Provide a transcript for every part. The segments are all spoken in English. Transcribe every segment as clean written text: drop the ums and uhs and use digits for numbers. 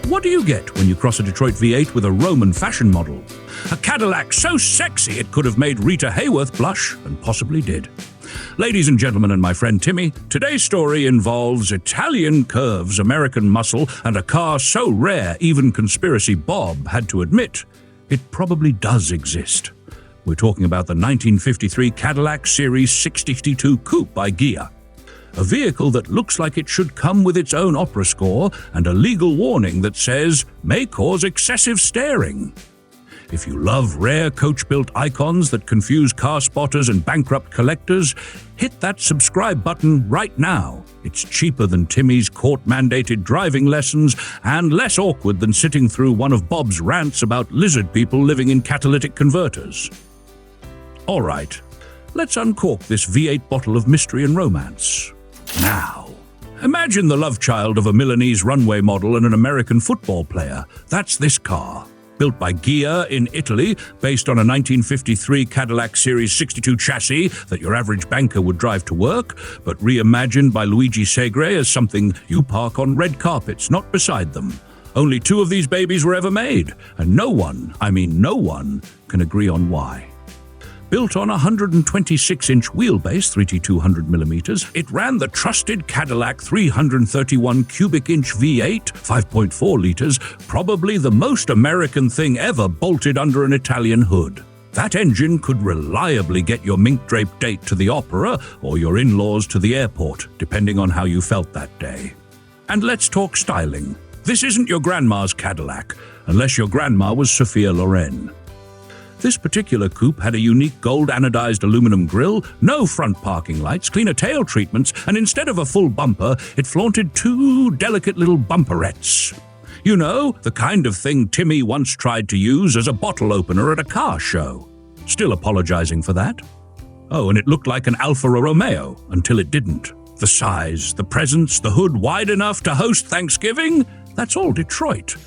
What do you get when you cross a Detroit V8 with a Roman fashion model? A Cadillac so sexy it could have made Rita Hayworth blush, and possibly did. Ladies and gentlemen, and my friend Timmy, today's story involves Italian curves, American muscle, and a car so rare even Conspiracy Bob had to admit it probably does exist. We're talking about the 1953 Cadillac Series 62 Coupe by Ghia. A vehicle that looks like it should come with its own opera score and a legal warning that says, may cause excessive staring. If you love rare Coachbuilt icons that confuse car spotters and bankrupt collectors, hit that subscribe button right now. It's cheaper than Timmy's court-mandated driving lessons and less awkward than sitting through one of Bob's rants about lizard people living in catalytic converters. All right, let's uncork this V8 bottle of mystery and romance. Now, imagine the love child of a Milanese runway model and an American football player. That's this car. Built by Ghia in Italy, based on a 1953 Cadillac Series 62 chassis that your average banker would drive to work, but reimagined by Luigi Segre as something you park on red carpets, not beside them. Only 2 of these babies were ever made, and no one, I mean no one, can agree on why. Built on a 126-inch wheelbase, 3T200mm, it ran the trusted Cadillac 331 cubic inch V8, 5.4 liters, probably the most American thing ever bolted under an Italian hood. That engine could reliably get your mink-draped date to the opera or your in-laws to the airport, depending on how you felt that day. And let's talk styling. This isn't your grandma's Cadillac, unless your grandma was Sophia Loren. This particular coupe had a unique gold anodized aluminum grille, no front parking lights, cleaner tail treatments, and instead of a full bumper, it flaunted 2 delicate little bumperettes. You know, the kind of thing Timmy once tried to use as a bottle opener at a car show. Still apologizing for that. Oh, and it looked like an Alfa Romeo until it didn't. The size, the presence, the hood wide enough to host Thanksgiving, that's all Detroit.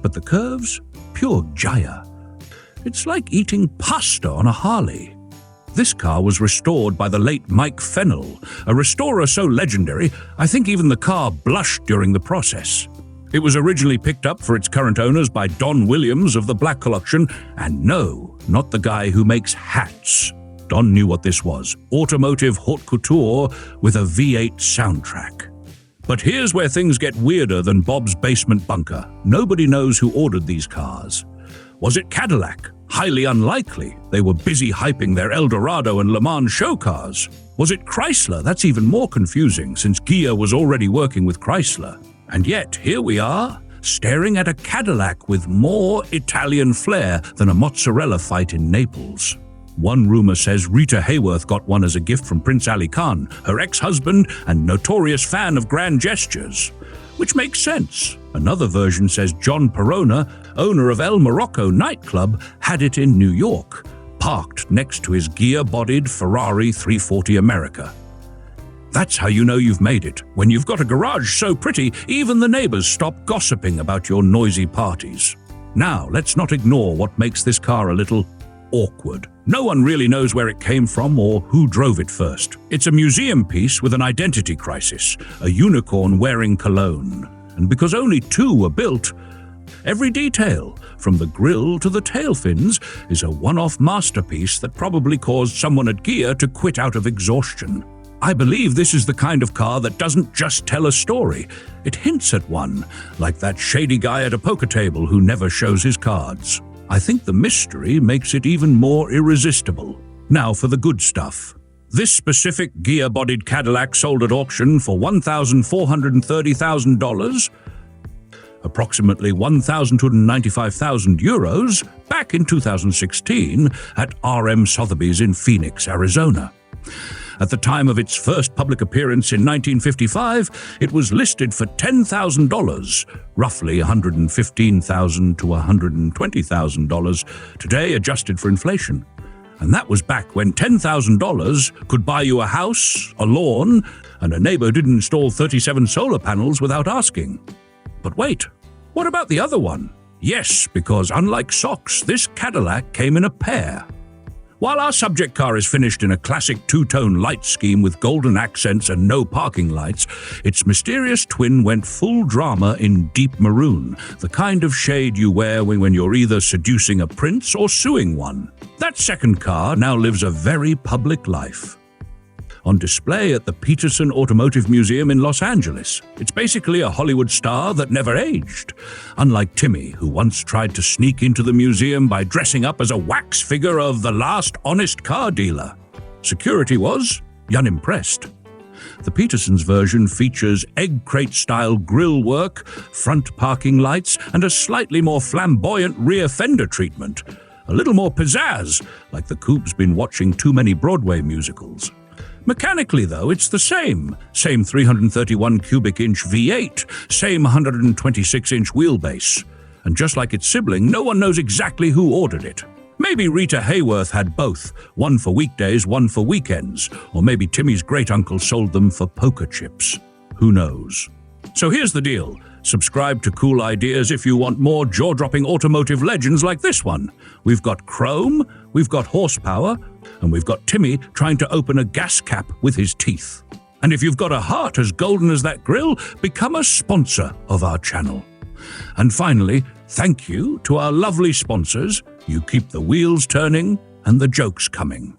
But the curves, pure Ghia. It's like eating pasta on a Harley. This car was restored by the late Mike Fennel, a restorer so legendary, I think even the car blushed during the process. It was originally picked up for its current owners by Don Williams of the Blackhawk Collection, and no, not the guy who makes hats. Don knew what this was, automotive haute couture with a V8 soundtrack. But here's where things get weirder than Bob's basement bunker. Nobody knows who ordered these cars. Was it Cadillac? Highly unlikely. They were busy hyping their Eldorado and Le Mans show cars. Was it Chrysler? That's even more confusing, since Ghia was already working with Chrysler. And yet, here we are, staring at a Cadillac with more Italian flair than a mozzarella fight in Naples. One rumor says Rita Hayworth got one as a gift from Prince Ali Khan, her ex-husband and notorious fan of grand gestures. Which makes sense. Another version says John Perona, owner of El Morocco nightclub, had it in New York, parked next to his Ghia-bodied Ferrari 340 America. That's how you know you've made it. When you've got a garage so pretty, even the neighbors stop gossiping about your noisy parties. Now, let's not ignore what makes this car a little awkward. No one really knows where it came from or who drove it first. It's a museum piece with an identity crisis, a unicorn wearing cologne. And because only 2 were built, every detail, from the grille to the tail fins, is a one-off masterpiece that probably caused someone at Ghia to quit out of exhaustion. I believe this is the kind of car that doesn't just tell a story, it hints at one, like that shady guy at a poker table who never shows his cards. I think the mystery makes it even more irresistible. Now for the good stuff. This specific Ghia-bodied Cadillac sold at auction for $1,430,000, approximately €1,295,000, back in 2016 at RM Sotheby's in Phoenix, Arizona. At the time of its first public appearance in 1955, it was listed for $10,000, roughly $115,000 to $120,000 today, adjusted for inflation. And that was back when $10,000 could buy you a house, a lawn, and a neighbor didn't install 37 solar panels without asking. But wait, what about the other one? Yes, because unlike socks, this Cadillac came in a pair. While our subject car is finished in a classic two-tone light scheme with golden accents and no parking lights, its mysterious twin went full drama in deep maroon, the kind of shade you wear when you're either seducing a prince or suing one. That second car now lives a very public life. On display at the Peterson Automotive Museum in Los Angeles. It's basically a Hollywood star that never aged. Unlike Timmy, who once tried to sneak into the museum by dressing up as a wax figure of the last honest car dealer. Security was unimpressed. The Peterson's version features egg crate-style grille work, front parking lights, and a slightly more flamboyant rear fender treatment. A little more pizzazz, like the Coupe's been watching too many Broadway musicals. Mechanically, though, it's the same. Same 331 cubic inch V8, same 126-inch wheelbase. And just like its sibling, no one knows exactly who ordered it. Maybe Rita Hayworth had both, one for weekdays, one for weekends. Or maybe Timmy's great-uncle sold them for poker chips. Who knows? So here's the deal. Subscribe to Cool Ideas if you want more jaw-dropping automotive legends like this one. We've got chrome, we've got horsepower, and we've got Timmy trying to open a gas cap with his teeth. And if you've got a heart as golden as that grill, become a sponsor of our channel. And finally, thank you to our lovely sponsors. You keep the wheels turning and the jokes coming.